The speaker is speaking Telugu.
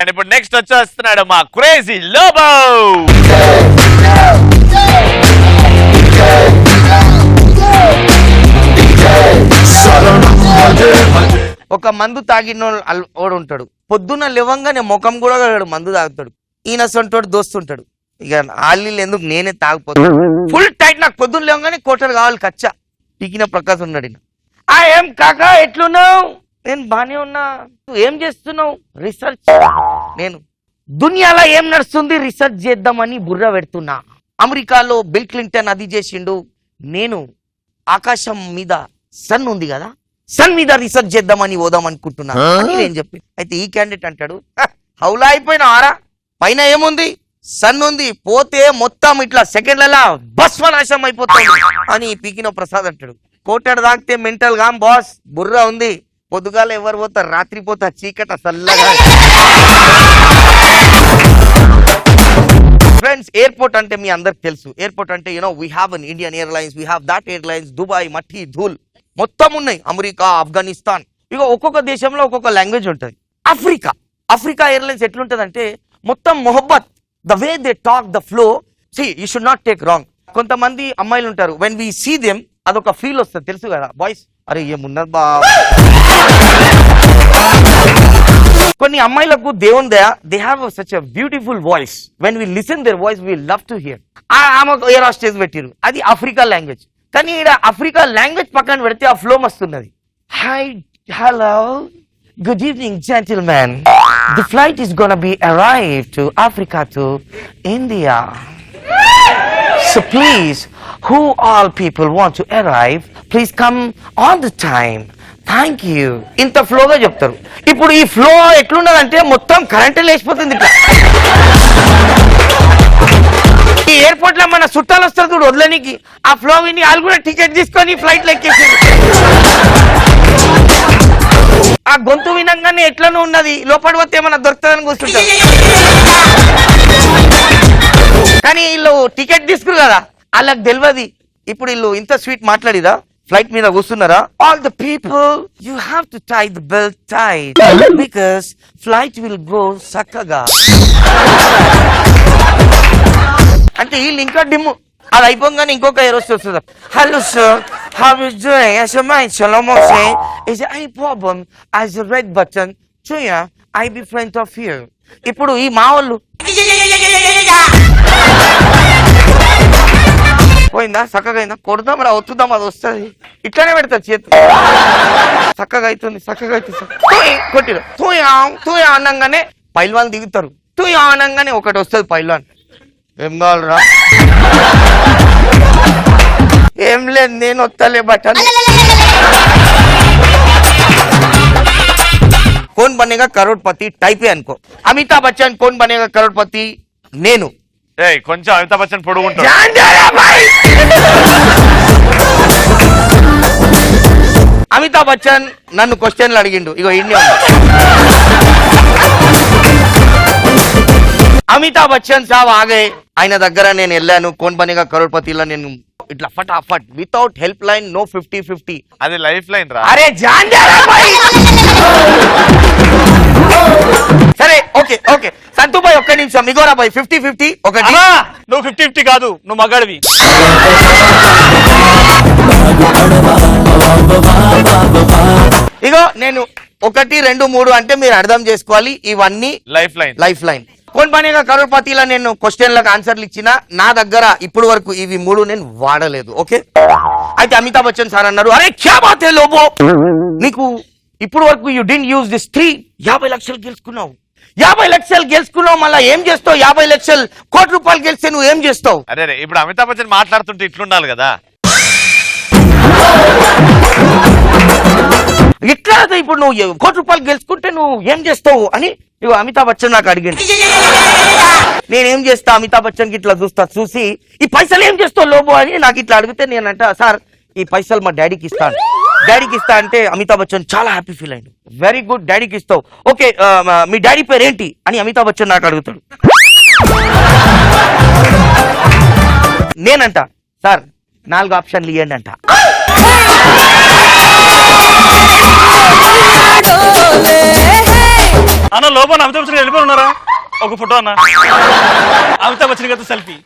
ఇప్పుడు నెక్స్ట్ వచ్చేస్తున్నాడు మా క్రేజీ లోబో. ఒక మందు తాగిన వాడు ఉంటాడు, పొద్దున్న లేవంగానే ముఖం కూడా మందు తాగుతాడు. ఈయన సొంటోడు దోస్తుంటాడు. ఇక ఆళ్ళు ఎందుకు నేనే తాగిపోతాను ఫుల్ టైట్. నాకు పొద్దున్న లేవగానే కోటలు కావాలి కచ్చా. పీకిన ప్రకాశ్ ఉన్నాడు. ఏం కాకా ఎట్లున్నావు? నేను బానే ఉన్నా. ఏం చేస్తున్నావు? రీసెర్చ్. నేను దునియాలో ఏం నడుస్తుంది రీసెర్చ్ చేద్దామని బుర్ర పెడుతున్నా. అమెరికాలో బిల్ క్లింటన్ అది చేసిండు, నేను ఆకాశం మీద సన్ ఉంది కదా, సన్ మీద రీసెర్చ్ చేద్దామని పోదాం అనుకుంటున్నా అని నేను చెప్పి. అయితే ఈ క్యాండిడేట్ అంటాడు, హౌలా అయిపోయినా ఆరా, పైన ఏముంది సన్ ఉంది, పోతే మొత్తం ఇట్లా సెకండ్లలో భస్మనాశం అయిపోతుంది అని పీకిన ప్రసాద్ అంటాడు. కోటాడు తాకితే మెంటల్ గా బాస్, బుర్ర ఉంది, పొద్దుగాల ఎవరు పోతారు, రాత్రి పోతా చీకట చల్లగా. ఫ్రెండ్స్, ఎయిర్పోర్ట్ అంటే మీ అందరికి తెలుసు. ఎయిర్పోర్ట్ అంటే we have an Indian airlines, we have that airlines, Dubai, మట్టి, ధూల్ మొత్తం ఉన్నాయి. అమెరికా, ఆఫ్ఘనిస్తాన్, ఇక ఒక్కొక్క దేశంలో ఒక్కొక్క లాంగ్వేజ్ ఉంటుంది. ఆఫ్రికా ఎయిర్లైన్స్ ఎట్లుంటది అంటే మొత్తం మొహబ్బత్, the way they talk, the flow. See you should not take wrong. కొంతమంది అమ్మాయిలు ఉంటారు, వెన్ వీ సీ దెమ్ అదొక ఫీల్ వస్తుంది, తెలుసు కదా బాయ్స్, అరే ఏమున్నది బా. కొన్ని అమ్మాయిలకు దేవుని దయ, they have such a beautiful voice. When we listen their voice we love to hear. ఆమె ఎయిర్ హోస్టెస్ పెట్టిరు, అది ఆఫ్రికా లాంగ్వేజ్. కానీ ఇక్కడ ఆఫ్రికా లాంగ్వేజ్ పక్కన పెడితే ఆ ఫ్లో మస్తున్నది. Hi, hello, good evening gentlemen, the flight is gonna be arrive to Africa to India. So please, who all people want to arrive, please come on the time. Thank you. ఇంత ఫ్లోగా చెప్తారు. ఇప్పుడు ఈ ఫ్లో ఎట్లున్నదంటే మొత్తం కరెంటే లేచిపోతుంది. ఈ ఎయిర్పోర్ట్ లో మన చుట్టాలు వస్తారు చూడు వదలనికి, ఆ ఫ్లో విని వాళ్ళు కూడా టికెట్ తీసుకొని ఫ్లైట్ లో ఎక్కేసారు. ఆ గొంతు వినంగానే ఎట్లనో ఉన్నది, లోపల పోతే ఏమన్నా దొరుకుతుందని కూర్చుంటారు. కానీ వీళ్ళు టికెట్ తీసుకురు కదా, వాళ్ళకి తెలియదు. ఇప్పుడు వీళ్ళు ఇంత స్వీట్ మాట్లాడిదా, ఫ్లైట్ మీద కూర్చున్నారా, all the people you have to tie the belt tight because flight will go చక్కగా అంటే వీళ్ళు ఇంకా డిమ్ము. అది అయిపోగానే ఇంకొక ఏరోస్ వస్తుంది. Hello sir, how is doing? As your mind Shalom say, is there any problem? As the red button, Chuya, I be friend of you. ఇప్పుడు ఈ మా వాళ్ళు పోయిందా, చక్కగా అయిందా, కొడదాం రా, వస్తుందాం, అది వస్తుంది. ఇట్లానే పెడతారు చేతి, చక్కగా అవుతుంది, చక్కగా అవుతుంది. కొట్టిరు తూయా అనంగానే పైల్వాన్ దిగుతారు. తూయా అనంగానే ఒకటి వస్తుంది పైల్వాన్. ఏం కావాలరా? ఏం లేదు, నేను వస్తలే బటన్. कौन बनेगा करोड़पति टाइप అనుకో. అమితాబ్ బచ్చన్ कौन बनेगा करोड़पति నేను. కొంచెం అమితాబ్ బచ్చన్ పొడుగుంటాడు. అమితాబ్ బచ్చన్ నన్ను క్వశ్చన్లు అడిగిండు. ఇగో ఇండియా అమితాబ్ బచ్చన్ సాబ్ ఆగే, ఆయన దగ్గర నేను వెళ్ళాను. कौन बनेगा करोड़पतिలో నేను ఇట్లా ఫటాఫట్ వితౌట్ హెల్ప్ లైన్, నో 50-50. అది లైఫ్ లైన్ రా. అరే జాన్ సరే, ఓకే ఓకే సంతు భాయ్, ఒక్క నిమిషం. ఇగోరా భాయ్ 50-50 ఒకటి. నువ్వు 50-50 కాదు, నువ్వు మగాడివి. ఇగో నేను 1, 2, 3 అంటే మీరు అర్థం చేసుకోవాలి. ఇవన్నీ లైఫ్ లైన్. कौन बनेगा करोड़पतिలో నేను క్వశ్చన్లకు ఆన్సర్లు ఇచ్చిన, నా దగ్గర ఇప్పుడు వరకు ఇవి 3 నేను వాడలేదు. ఓకే, అయితే అమితాబ్ బచ్చన్ సార్ అన్నారు, అరే క్యా బాత్ హై లోబో, నీకు ఇప్పుడు వరకు యూ డిడ్ంట్ యూజ్ దిస్ 3 50 లక్షలు గెలుచుకున్నావు. 50 లక్షలు గెలుచుకున్నావు, మళ్ళీ ఏం చేస్తావు? 50 లక్షలు కోటి రూపాయలు గెలిస్తే నువ్వు ఏం చేస్తావు? అరే ఇప్పుడు అమితాబ్ బచ్చన్ మాట్లాడుతుంటే ఇట్లుండాలి కదా. ఇట్లా ఇప్పుడు నువ్వు 1 కోటి రూపాయలు గెలుచుకుంటే నువ్వు ఏం చేస్తావు అని ఇగో అమితాబ్ బచ్చన్ నాకు అడిగింది. నేనేం చేస్తా, అమితాబ్ బచ్చన్ కి ఇట్లా చూసి ఈ పైసలు ఏం చేస్తావు లోబో అని నాకు ఇట్లా అడిగితే నేనంట, సార్ ఈ పైసలు మా డాడీకి ఇస్తాను. డాడీకి ఇస్తా అంటే అమితాబ్ బచ్చన్ చాలా హ్యాపీ ఫీల్ అయ్యాడు. వెరీ గుడ్, డాడీకి ఇస్తావు. ఓకే, మీ డాడీ పేరు ఏంటి అని అమితాబ్ బచ్చన్ నాకు అడుగుతాడు. నేనంట, సార్ 4 ఆప్షన్లు ఇవ్వండి అంట. అన్న లోపల అమితాబ్ బచ్చన్ వెళ్ళిపోయి ఉన్నారా? ఒక ఫోటో అన్న, అమితాబ్ బచ్చన్ గారితో సెల్ఫీ.